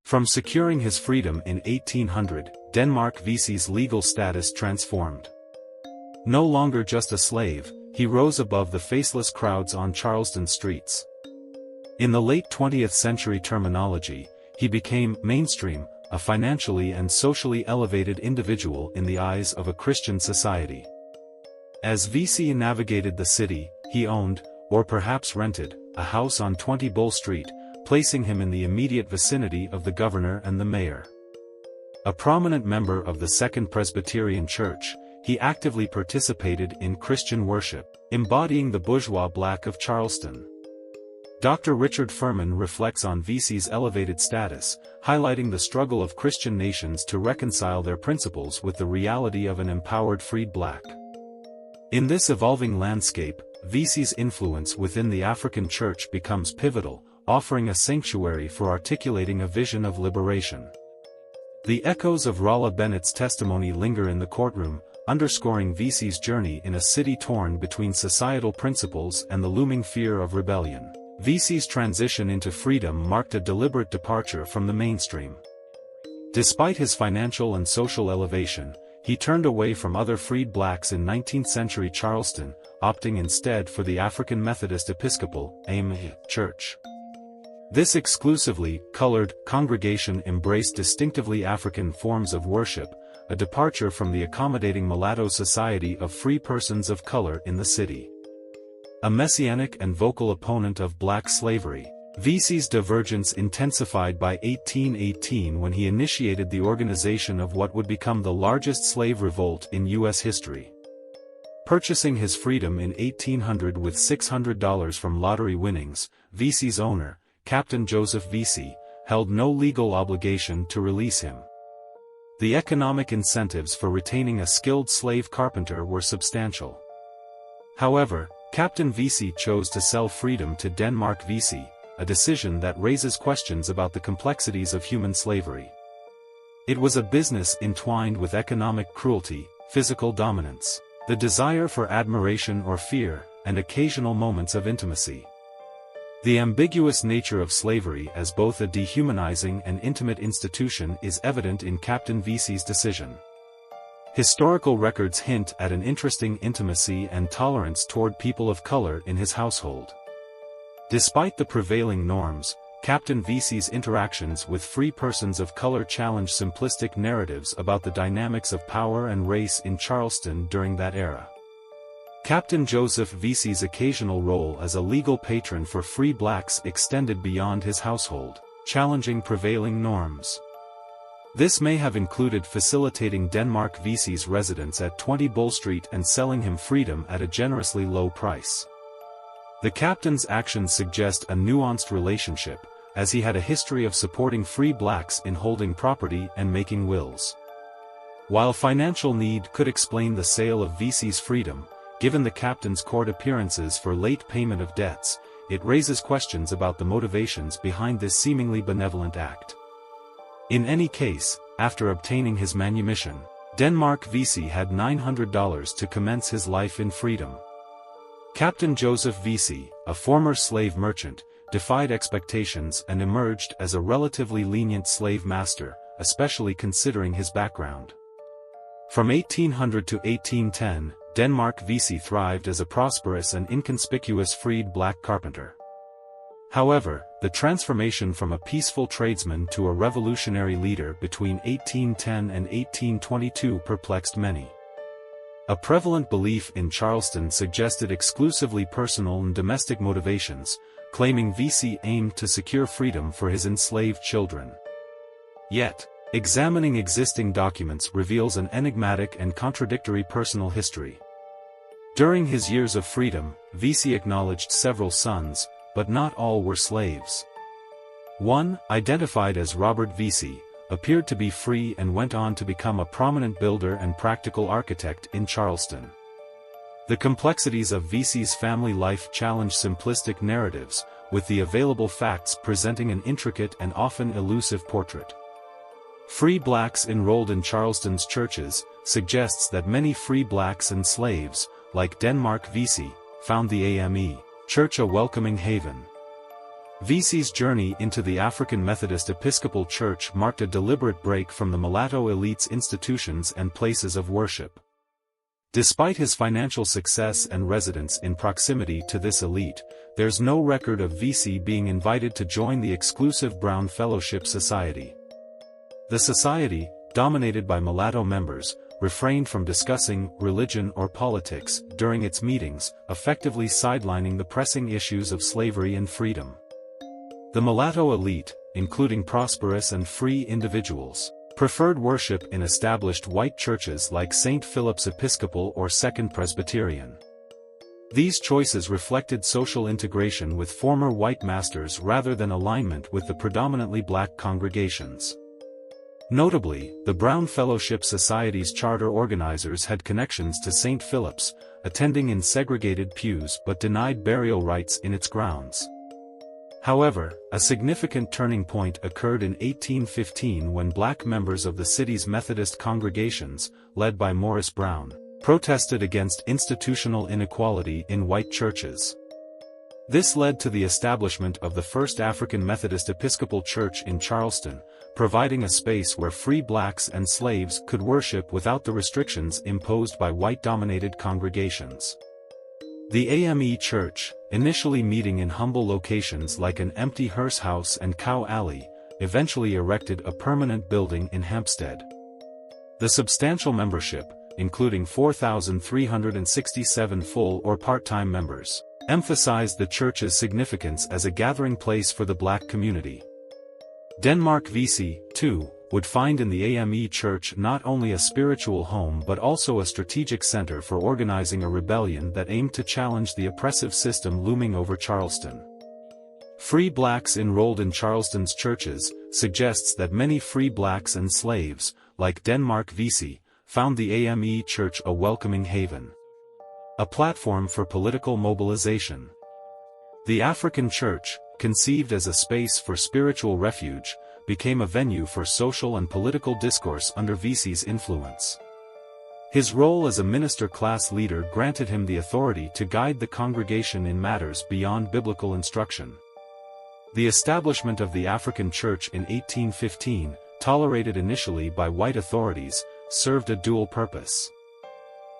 From securing his freedom in 1800, Denmark Vesey's legal status transformed. No longer just a slave, he rose above the faceless crowds on Charleston streets. In the late 20th century terminology, he became mainstream, a financially and socially elevated individual in the eyes of a Christian society. As Vesey navigated the city, he owned, or perhaps rented, a house on 20 Bull Street, placing him in the immediate vicinity of the governor and the mayor. A prominent member of the Second Presbyterian Church, he actively participated in Christian worship, embodying the bourgeois black of Charleston. Dr. Richard Furman reflects on Vesey's elevated status, highlighting the struggle of Christian nations to reconcile their principles with the reality of an empowered freed black. In this evolving landscape, Vesey's influence within the African church becomes pivotal, offering a sanctuary for articulating a vision of liberation. The echoes of Rolla Bennett's testimony linger in the courtroom, underscoring Vesey's journey in a city torn between societal principles and the looming fear of rebellion. Vesey's transition into freedom marked a deliberate departure from the mainstream. Despite his financial and social elevation, he turned away from other freed blacks in 19th-century Charleston, opting instead for the African Methodist Episcopal AME Church. This exclusively colored congregation embraced distinctively African forms of worship, a departure from the accommodating mulatto society of free persons of color in the city. A messianic and vocal opponent of black slavery, Vesey's divergence intensified by 1818 when he initiated the organization of what would become the largest slave revolt in U.S. history. Purchasing his freedom in 1800 with $600 from lottery winnings, Vesey's owner, Captain Joseph Vesey, held no legal obligation to release him. The economic incentives for retaining a skilled slave carpenter were substantial. However, Captain Vesey chose to sell freedom to Denmark Vesey, a decision that raises questions about the complexities of human slavery. It was a business entwined with economic cruelty, physical dominance, the desire for admiration or fear, and occasional moments of intimacy. The ambiguous nature of slavery as both a dehumanizing and intimate institution is evident in Captain Vesey's decision. Historical records hint at an interesting intimacy and tolerance toward people of color in his household. Despite the prevailing norms, Captain Vesey's interactions with free persons of color challenged simplistic narratives about the dynamics of power and race in Charleston during that era. Captain Joseph Vesey's occasional role as a legal patron for free blacks extended beyond his household, challenging prevailing norms. This may have included facilitating Denmark Vesey's residence at 20 Bull Street and selling him freedom at a generously low price. The captain's actions suggest a nuanced relationship, as he had a history of supporting free blacks in holding property and making wills. While financial need could explain the sale of Vesey's freedom, given the captain's court appearances for late payment of debts, it raises questions about the motivations behind this seemingly benevolent act. In any case, after obtaining his manumission, Denmark Vesey had $900 to commence his life in freedom. Captain Joseph Vesey, a former slave merchant, defied expectations and emerged as a relatively lenient slave master, especially considering his background. From 1800 to 1810, Denmark Vesey thrived as a prosperous and inconspicuous freed black carpenter. However, the transformation from a peaceful tradesman to a revolutionary leader between 1810 and 1822 perplexed many. A prevalent belief in Charleston suggested exclusively personal and domestic motivations, claiming Vesey aimed to secure freedom for his enslaved children. Yet, examining existing documents reveals an enigmatic and contradictory personal history. During his years of freedom, Vesey acknowledged several sons, but not all were slaves. One, identified as Robert Vesey, appeared to be free and went on to become a prominent builder and practical architect in Charleston. The complexities of Vesey's family life challenge simplistic narratives, with the available facts presenting an intricate and often elusive portrait. Free blacks enrolled in Charleston's churches suggests that many free blacks and slaves, like Denmark Vesey, found the AME Church a welcoming haven. Vesey's journey into the African Methodist Episcopal Church marked a deliberate break from the mulatto elite's institutions and places of worship. Despite his financial success and residence in proximity to this elite, there's no record of Vesey being invited to join the exclusive Brown Fellowship Society. The society, dominated by mulatto members, refrained from discussing religion or politics during its meetings, effectively sidelining the pressing issues of slavery and freedom. The mulatto elite, including prosperous and free individuals, preferred worship in established white churches like St. Philip's Episcopal or Second Presbyterian. These choices reflected social integration with former white masters rather than alignment with the predominantly black congregations. Notably, the Brown Fellowship Society's charter organizers had connections to St. Philip's, attending in segregated pews but denied burial rights in its grounds. However, a significant turning point occurred in 1815 when black members of the city's Methodist congregations, led by Morris Brown, protested against institutional inequality in white churches. This led to the establishment of the first African Methodist Episcopal Church in Charleston, providing a space where free blacks and slaves could worship without the restrictions imposed by white-dominated congregations. The AME Church, initially meeting in humble locations like an empty hearse house and cow alley, eventually erected a permanent building in Hempstead. The substantial membership, including 4,367 full or part-time members, emphasized the church's significance as a gathering place for the black community. Denmark Vesey, too, would find in the AME Church not only a spiritual home but also a strategic center for organizing a rebellion that aimed to challenge the oppressive system looming over Charleston. Free blacks enrolled in Charleston's churches suggests that many free blacks and slaves, like Denmark Vesey, found the AME Church a welcoming haven, a platform for political mobilization. The African Church, conceived as a space for spiritual refuge, became a venue for social and political discourse under Vesey's influence. His role as a minister-class leader granted him the authority to guide the congregation in matters beyond biblical instruction. The establishment of the African Church in 1815, tolerated initially by white authorities, served a dual purpose.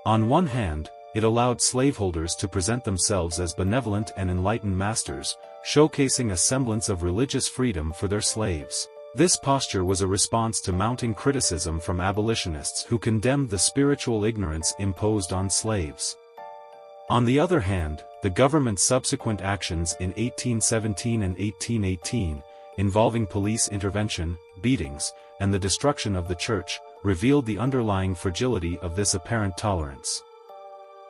On one hand, it allowed slaveholders to present themselves as benevolent and enlightened masters, showcasing a semblance of religious freedom for their slaves. This posture was a response to mounting criticism from abolitionists who condemned the spiritual ignorance imposed on slaves. On the other hand, the government's subsequent actions in 1817 and 1818, involving police intervention, beatings, and the destruction of the church, revealed the underlying fragility of this apparent tolerance.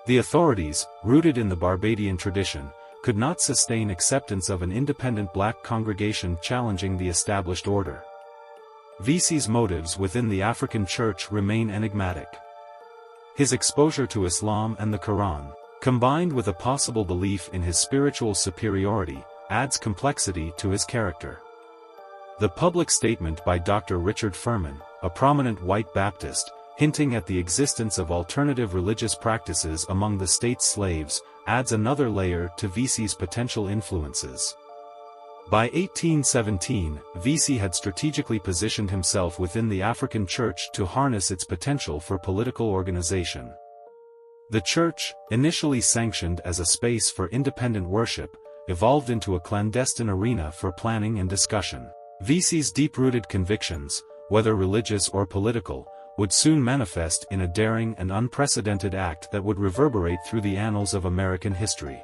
The authorities, rooted in the Barbadian tradition, could not sustain acceptance of an independent black congregation challenging the established order. Vesey's motives within the African Church remain enigmatic. His exposure to Islam and the Quran, combined with a possible belief in his spiritual superiority, adds complexity to his character. The public statement by Dr. Richard Furman, a prominent white Baptist, hinting at the existence of alternative religious practices among the state's slaves, adds another layer to Vesey's potential influences. By 1817, Vesey had strategically positioned himself within the African Church to harness its potential for political organization. The church, initially sanctioned as a space for independent worship, evolved into a clandestine arena for planning and discussion. Vesey's deep-rooted convictions, whether religious or political, would soon manifest in a daring and unprecedented act that would reverberate through the annals of American history.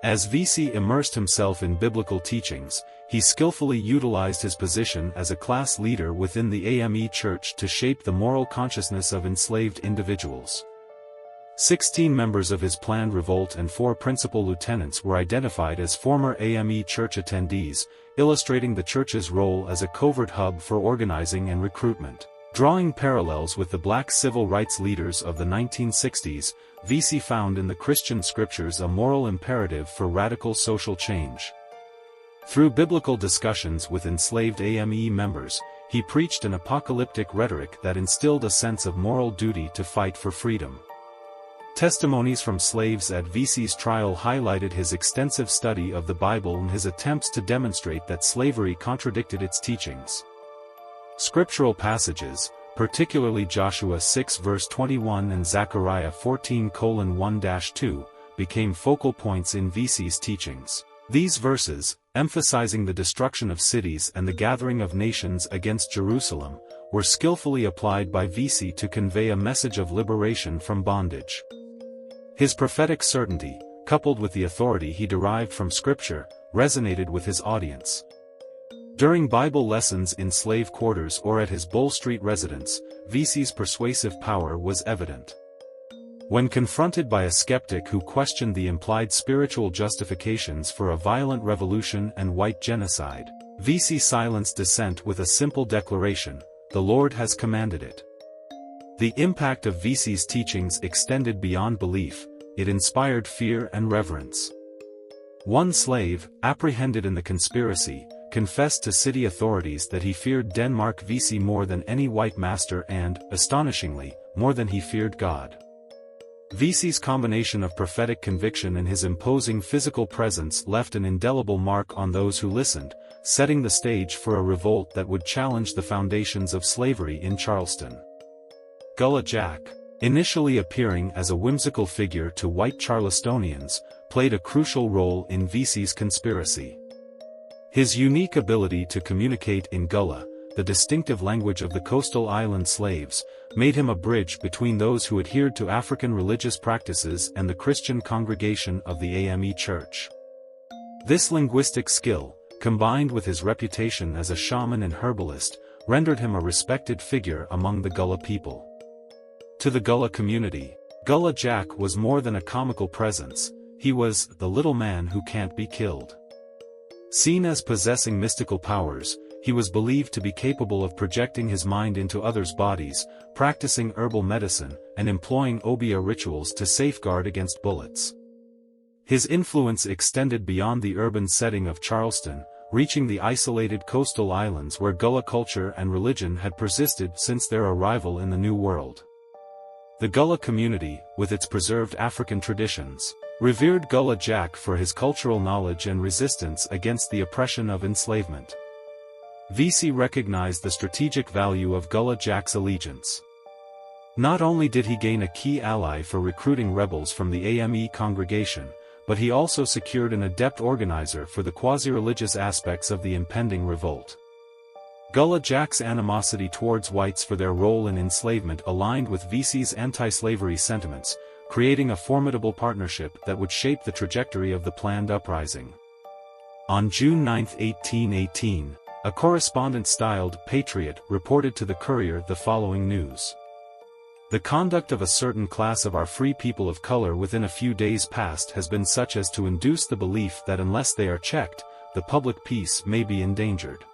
As Vesey immersed himself in biblical teachings, he skillfully utilized his position as a class leader within the AME Church to shape the moral consciousness of enslaved individuals. 16 members of his planned revolt and 4 principal lieutenants were identified as former AME Church attendees, illustrating the church's role as a covert hub for organizing and recruitment. Drawing parallels with the black civil rights leaders of the 1960s, Vesey found in the Christian scriptures a moral imperative for radical social change. Through biblical discussions with enslaved AME members, he preached an apocalyptic rhetoric that instilled a sense of moral duty to fight for freedom. Testimonies from slaves at Vesey's trial highlighted his extensive study of the Bible and his attempts to demonstrate that slavery contradicted its teachings. Scriptural passages, particularly Joshua 6 verse 21 and Zechariah 14:1-2, became focal points in Vesey's teachings. These verses, emphasizing the destruction of cities and the gathering of nations against Jerusalem, were skillfully applied by Vesey to convey a message of liberation from bondage. His prophetic certainty, coupled with the authority he derived from Scripture, resonated with his audience. During Bible lessons in slave quarters or at his Bull Street residence, Vesey's persuasive power was evident. When confronted by a skeptic who questioned the implied spiritual justifications for a violent revolution and white genocide, Vesey silenced dissent with a simple declaration: "The Lord has commanded it." The impact of Vesey's teachings extended beyond belief; it inspired fear and reverence. One slave, apprehended in the conspiracy, confessed to city authorities that he feared Denmark Vesey more than any white master and, astonishingly, more than he feared God. Vesey's combination of prophetic conviction and his imposing physical presence left an indelible mark on those who listened, setting the stage for a revolt that would challenge the foundations of slavery in Charleston. Gullah Jack, initially appearing as a whimsical figure to white Charlestonians, played a crucial role in Vesey's conspiracy. His unique ability to communicate in Gullah, the distinctive language of the coastal island slaves, made him a bridge between those who adhered to African religious practices and the Christian congregation of the AME Church. This linguistic skill, combined with his reputation as a shaman and herbalist, rendered him a respected figure among the Gullah people. To the Gullah community, Gullah Jack was more than a comical presence; he was the little man who can't be killed. Seen as possessing mystical powers, he was believed to be capable of projecting his mind into others' bodies, practicing herbal medicine, and employing obeah rituals to safeguard against bullets. His influence extended beyond the urban setting of Charleston, reaching the isolated coastal islands where Gullah culture and religion had persisted since their arrival in the New World. The Gullah community, with its preserved African traditions, revered Gullah Jack for his cultural knowledge and resistance against the oppression of enslavement. Vesey recognized the strategic value of Gullah Jack's allegiance. Not only did he gain a key ally for recruiting rebels from the AME congregation, but he also secured an adept organizer for the quasi-religious aspects of the impending revolt. Gullah Jack's animosity towards whites for their role in enslavement aligned with Vesey's anti-slavery sentiments, creating a formidable partnership that would shape the trajectory of the planned uprising. On June 9, 1818, a correspondent styled Patriot reported to the Courier the following news. "The conduct of a certain class of our free people of color within a few days past has been such as to induce the belief that unless they are checked, the public peace may be endangered."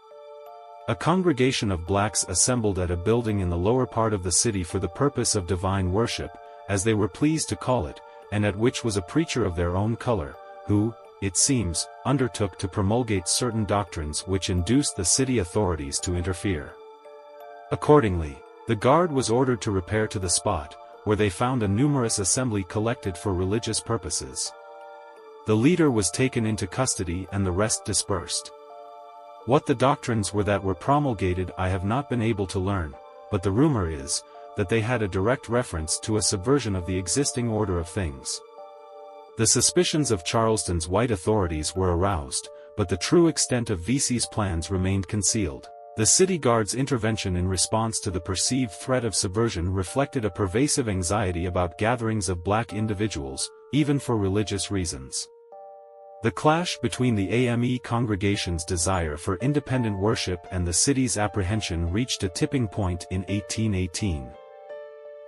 A congregation of blacks assembled at a building in the lower part of the city for the purpose of divine worship, as they were pleased to call it, and at which was a preacher of their own color, who, it seems, undertook to promulgate certain doctrines which induced the city authorities to interfere. Accordingly, the guard was ordered to repair to the spot, where they found a numerous assembly collected for religious purposes. The leader was taken into custody and the rest dispersed. What the doctrines were that were promulgated I have not been able to learn, but the rumor is, that they had a direct reference to a subversion of the existing order of things. The suspicions of Charleston's white authorities were aroused, but the true extent of Vesey's plans remained concealed. The city guard's intervention in response to the perceived threat of subversion reflected a pervasive anxiety about gatherings of black individuals, even for religious reasons. The clash between the AME congregation's desire for independent worship and the city's apprehension reached a tipping point in 1818.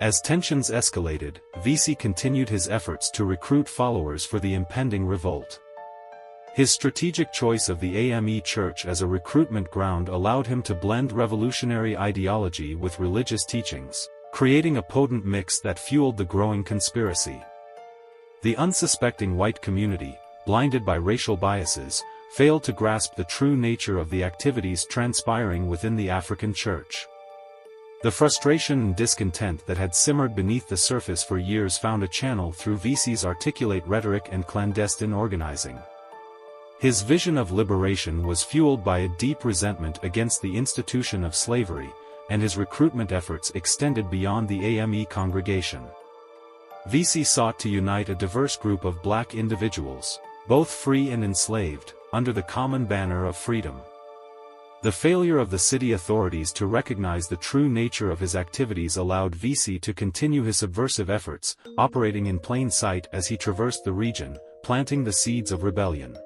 As tensions escalated, Vesey continued his efforts to recruit followers for the impending revolt. His strategic choice of the AME Church as a recruitment ground allowed him to blend revolutionary ideology with religious teachings, creating a potent mix that fueled the growing conspiracy. The unsuspecting white community, blinded by racial biases, failed to grasp the true nature of the activities transpiring within the African Church. The frustration and discontent that had simmered beneath the surface for years found a channel through Vesey's articulate rhetoric and clandestine organizing. His vision of liberation was fueled by a deep resentment against the institution of slavery, and his recruitment efforts extended beyond the AME congregation. Vesey sought to unite a diverse group of black individuals, both free and enslaved, under the common banner of freedom. The failure of the city authorities to recognize the true nature of his activities allowed Vesey to continue his subversive efforts, operating in plain sight as he traversed the region, planting the seeds of rebellion.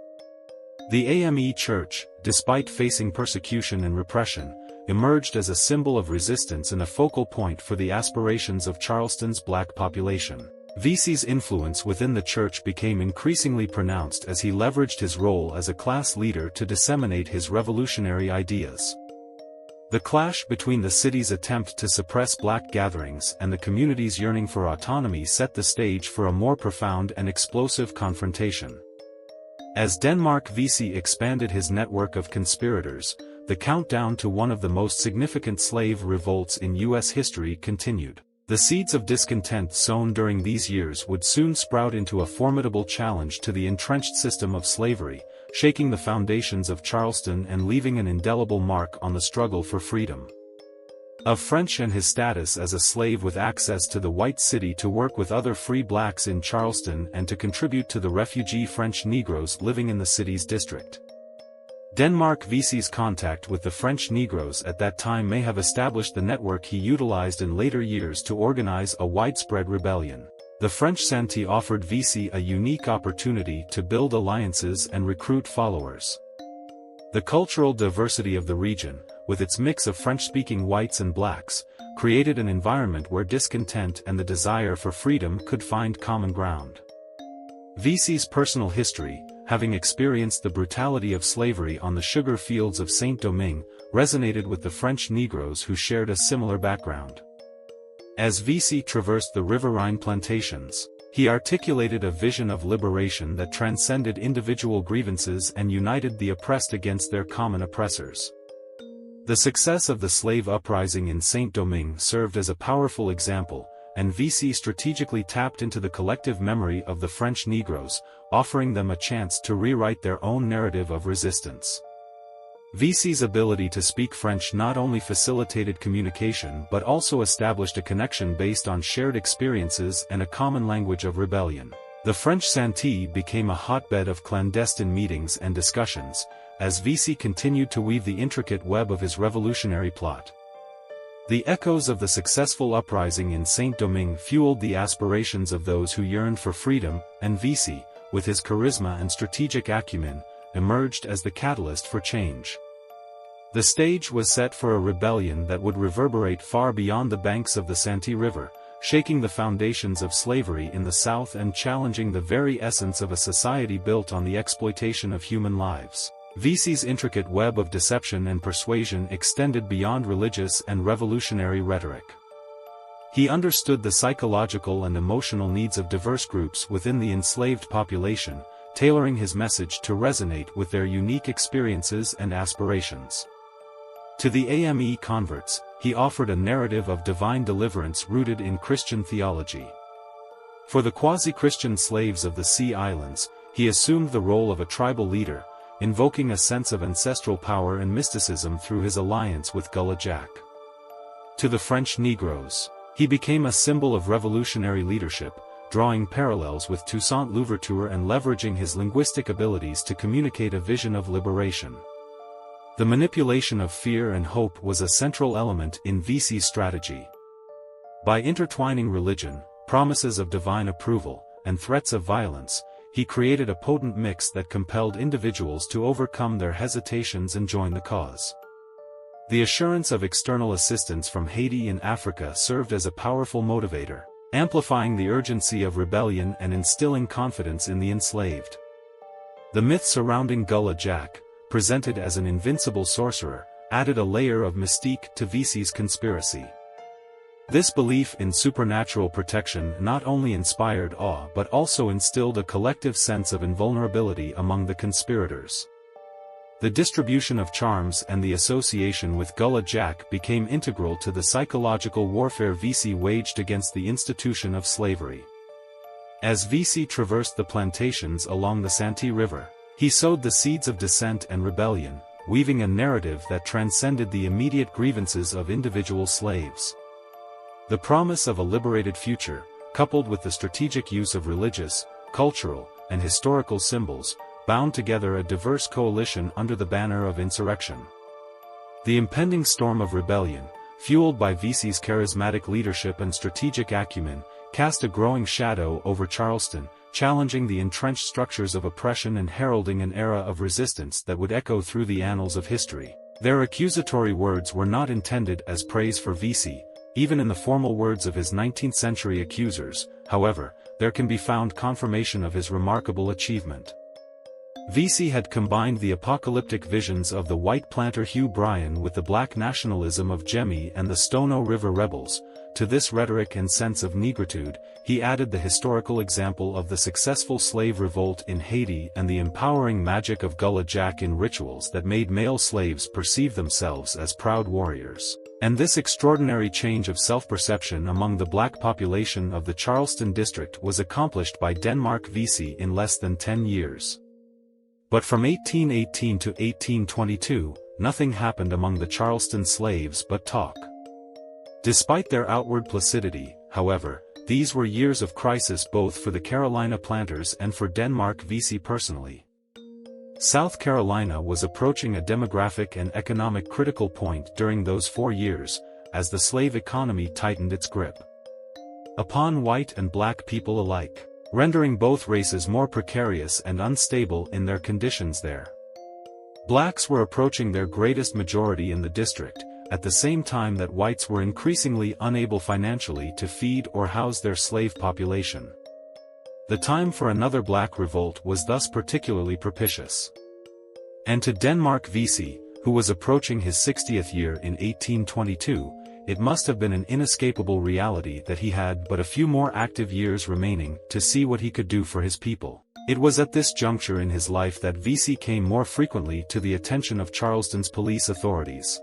The AME Church, despite facing persecution and repression, emerged as a symbol of resistance and a focal point for the aspirations of Charleston's black population. Vesey's influence within the church became increasingly pronounced as he leveraged his role as a class leader to disseminate his revolutionary ideas. The clash between the city's attempt to suppress black gatherings and the community's yearning for autonomy set the stage for a more profound and explosive confrontation. As Denmark Vesey expanded his network of conspirators, the countdown to one of the most significant slave revolts in U.S. history continued. The seeds of discontent sown during these years would soon sprout into a formidable challenge to the entrenched system of slavery, shaking the foundations of Charleston and leaving an indelible mark on the struggle for freedom. Of French and his status as a slave with access to the white city to work with other free blacks in Charleston and to contribute to the refugee French Negroes living in the city's district. Denmark Vesey's contact with the French Negroes at that time may have established the network he utilized in later years to organize a widespread rebellion. The French Santee offered Vesey a unique opportunity to build alliances and recruit followers. The cultural diversity of the region, with its mix of French-speaking whites and blacks, created an environment where discontent and the desire for freedom could find common ground. Vesey's personal history, having experienced the brutality of slavery on the sugar fields of Saint-Domingue, resonated with the French Negroes who shared a similar background. As Vesey traversed the riverine plantations, he articulated a vision of liberation that transcended individual grievances and united the oppressed against their common oppressors. The success of the slave uprising in Saint-Domingue served as a powerful example, and Vesey strategically tapped into the collective memory of the French Negroes, offering them a chance to rewrite their own narrative of resistance. Vesey's ability to speak French not only facilitated communication but also established a connection based on shared experiences and a common language of rebellion. The French Santee became a hotbed of clandestine meetings and discussions, as Vesey continued to weave the intricate web of his revolutionary plot. The echoes of the successful uprising in Saint-Domingue fueled the aspirations of those who yearned for freedom, and Vesey, with his charisma and strategic acumen, emerged as the catalyst for change. The stage was set for a rebellion that would reverberate far beyond the banks of the Santee River, shaking the foundations of slavery in the South and challenging the very essence of a society built on the exploitation of human lives. Vesey's intricate web of deception and persuasion extended beyond religious and revolutionary rhetoric. He understood the psychological and emotional needs of diverse groups within the enslaved population, tailoring his message to resonate with their unique experiences and aspirations. To the AME converts, he offered a narrative of divine deliverance rooted in Christian theology. For the quasi-Christian slaves of the Sea Islands, he assumed the role of a tribal leader, invoking a sense of ancestral power and mysticism through his alliance with Gullah Jack. To the French Negroes, he became a symbol of revolutionary leadership, drawing parallels with Toussaint Louverture and leveraging his linguistic abilities to communicate a vision of liberation. The manipulation of fear and hope was a central element in Vesey's strategy. By intertwining religion, promises of divine approval, and threats of violence, he created a potent mix that compelled individuals to overcome their hesitations and join the cause. The assurance of external assistance from Haiti and Africa served as a powerful motivator, amplifying the urgency of rebellion and instilling confidence in the enslaved. The myth surrounding Gullah Jack, presented as an invincible sorcerer, added a layer of mystique to Vesey's conspiracy. This belief in supernatural protection not only inspired awe but also instilled a collective sense of invulnerability among the conspirators. The distribution of charms and the association with Gullah Jack became integral to the psychological warfare Vesey waged against the institution of slavery. As Vesey traversed the plantations along the Santee River, he sowed the seeds of dissent and rebellion, weaving a narrative that transcended the immediate grievances of individual slaves. The promise of a liberated future, coupled with the strategic use of religious, cultural, and historical symbols, bound together a diverse coalition under the banner of insurrection. The impending storm of rebellion, fueled by Vesey's charismatic leadership and strategic acumen, cast a growing shadow over Charleston, challenging the entrenched structures of oppression and heralding an era of resistance that would echo through the annals of history. Their accusatory words were not intended as praise for Vesey, even in the formal words of his 19th-century accusers. However, there can be found confirmation of his remarkable achievement. Vesey had combined the apocalyptic visions of the white planter Hugh Bryan with the black nationalism of Jemmy and the Stono River rebels. To this rhetoric and sense of negritude, he added the historical example of the successful slave revolt in Haiti and the empowering magic of Gullah Jack in rituals that made male slaves perceive themselves as proud warriors. And this extraordinary change of self-perception among the black population of the Charleston district was accomplished by Denmark Vesey in less than 10 years. But from 1818 to 1822, nothing happened among the Charleston slaves but talk. Despite their outward placidity, however, these were years of crisis both for the Carolina planters and for Denmark Vesey personally. South Carolina was approaching a demographic and economic critical point during those 4 years, as the slave economy tightened its grip upon white and black people alike, rendering both races more precarious and unstable in their conditions there. Blacks were approaching their greatest majority in the district, at the same time that whites were increasingly unable financially to feed or house their slave population. The time for another black revolt was thus particularly propitious. And to Denmark Vesey, who was approaching his 60th year in 1822, it must have been an inescapable reality that he had but a few more active years remaining to see what he could do for his people. It was at this juncture in his life that Vesey came more frequently to the attention of Charleston's police authorities.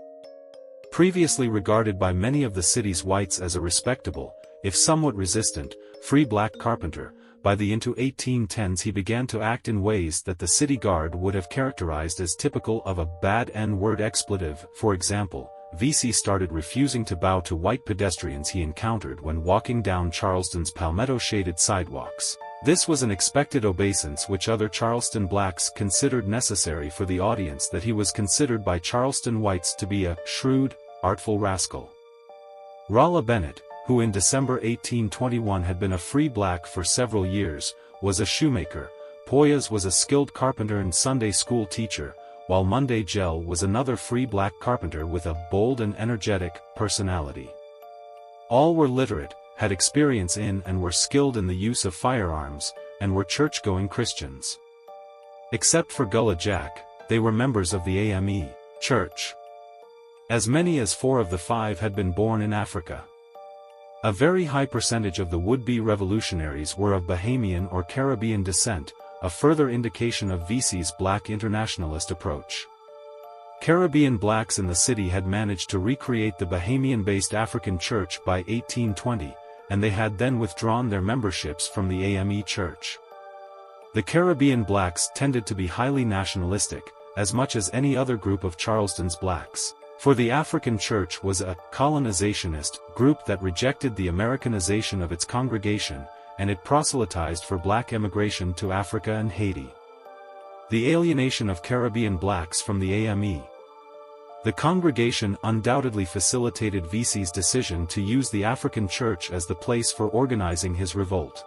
Previously regarded by many of the city's whites as a respectable, if somewhat resistant, free black carpenter, by the into 1810s he began to act in ways that the city guard would have characterized as typical of a bad N-word expletive. For example, Vesey started refusing to bow to white pedestrians he encountered when walking down Charleston's palmetto-shaded sidewalks. This was an expected obeisance which other Charleston blacks considered necessary for the audience that he was considered by Charleston whites to be a shrewd, artful rascal. Rolla Bennett, who in December 1821 had been a free black for several years, was a shoemaker. Poyas was a skilled carpenter and Sunday school teacher, while Monday Gell was another free black carpenter with a bold and energetic personality. All were literate, had experience in and were skilled in the use of firearms, and were church-going Christians. Except for Gullah Jack, they were members of the AME Church. As many as 4 of the 5 had been born in Africa. A very high percentage of the would-be revolutionaries were of Bahamian or Caribbean descent, a further indication of Vesey's black internationalist approach. Caribbean blacks in the city had managed to recreate the Bahamian-based African Church by 1820, and they had then withdrawn their memberships from the AME Church. The Caribbean blacks tended to be highly nationalistic, as much as any other group of Charleston's blacks. For the African Church was a colonizationist group that rejected the Americanization of its congregation, and it proselytized for black emigration to Africa and Haiti. The alienation of Caribbean blacks from the AME. The congregation undoubtedly facilitated Vesey's decision to use the African Church as the place for organizing his revolt.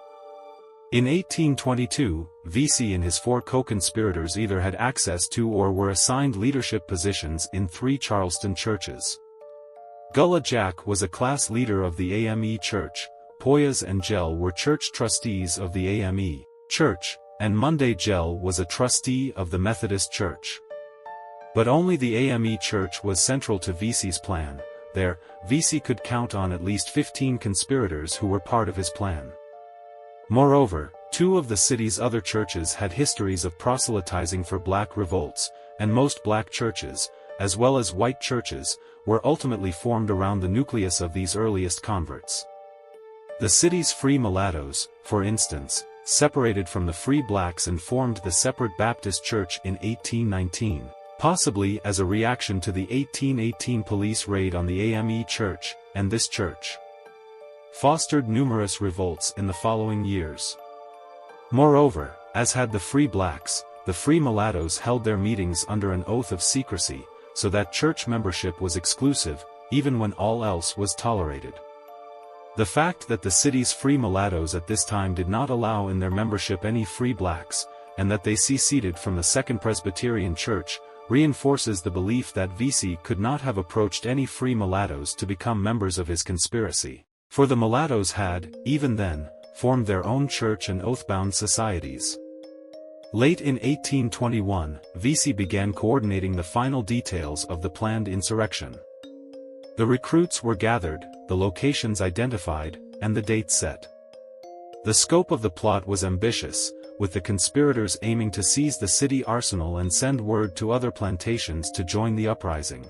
In 1822, Vesey and his 4 co-conspirators either had access to or were assigned leadership positions in 3 Charleston churches. Gullah Jack was a class leader of the AME Church, Poyas and Gell were church trustees of the AME Church, and Monday Gell was a trustee of the Methodist Church. But only the AME Church was central to Vesey's plan. There, Vesey could count on at least 15 conspirators who were part of his plan. Moreover, 2 of the city's other churches had histories of proselytizing for black revolts, and most black churches, as well as white churches, were ultimately formed around the nucleus of these earliest converts. The city's free mulattoes, for instance, separated from the free blacks and formed the separate Baptist Church in 1819, possibly as a reaction to the 1818 police raid on the AME Church, and this church fostered numerous revolts in the following years. Moreover, as had the free blacks, the free mulattoes held their meetings under an oath of secrecy, so that church membership was exclusive, even when all else was tolerated. The fact that the city's free mulattoes at this time did not allow in their membership any free blacks, and that they seceded from the Second Presbyterian Church, reinforces the belief that Vesey could not have approached any free mulattoes to become members of his conspiracy, for the mulattoes had, even then, formed their own church and oath-bound societies. Late in 1821, Vesey began coordinating the final details of the planned insurrection. The recruits were gathered, the locations identified, and the date set. The scope of the plot was ambitious, with the conspirators aiming to seize the city arsenal and send word to other plantations to join the uprising.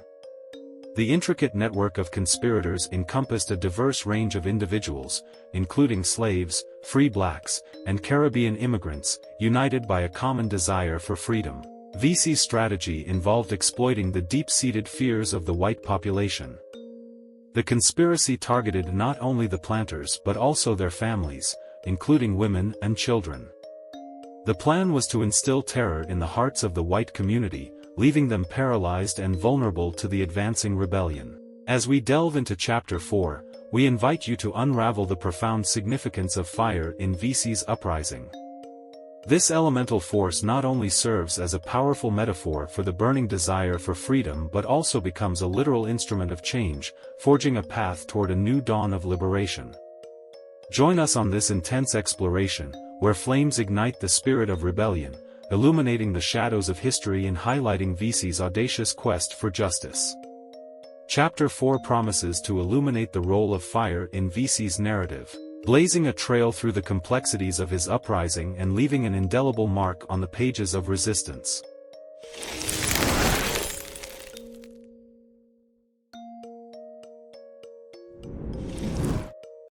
The intricate network of conspirators encompassed a diverse range of individuals, including slaves, free blacks, and Caribbean immigrants, united by a common desire for freedom. Vesey's strategy involved exploiting the deep-seated fears of the white population. The conspiracy targeted not only the planters but also their families, including women and children. The plan was to instill terror in the hearts of the white community, leaving them paralyzed and vulnerable to the advancing rebellion. As we delve into Chapter 4, we invite you to unravel the profound significance of fire in Vesey's uprising. This elemental force not only serves as a powerful metaphor for the burning desire for freedom but also becomes a literal instrument of change, forging a path toward a new dawn of liberation. Join us on this intense exploration, where flames ignite the spirit of rebellion, illuminating the shadows of history and highlighting Vesey's audacious quest for justice. Chapter 4 promises to illuminate the role of fire in Vesey's narrative, blazing a trail through the complexities of his uprising and leaving an indelible mark on the pages of resistance.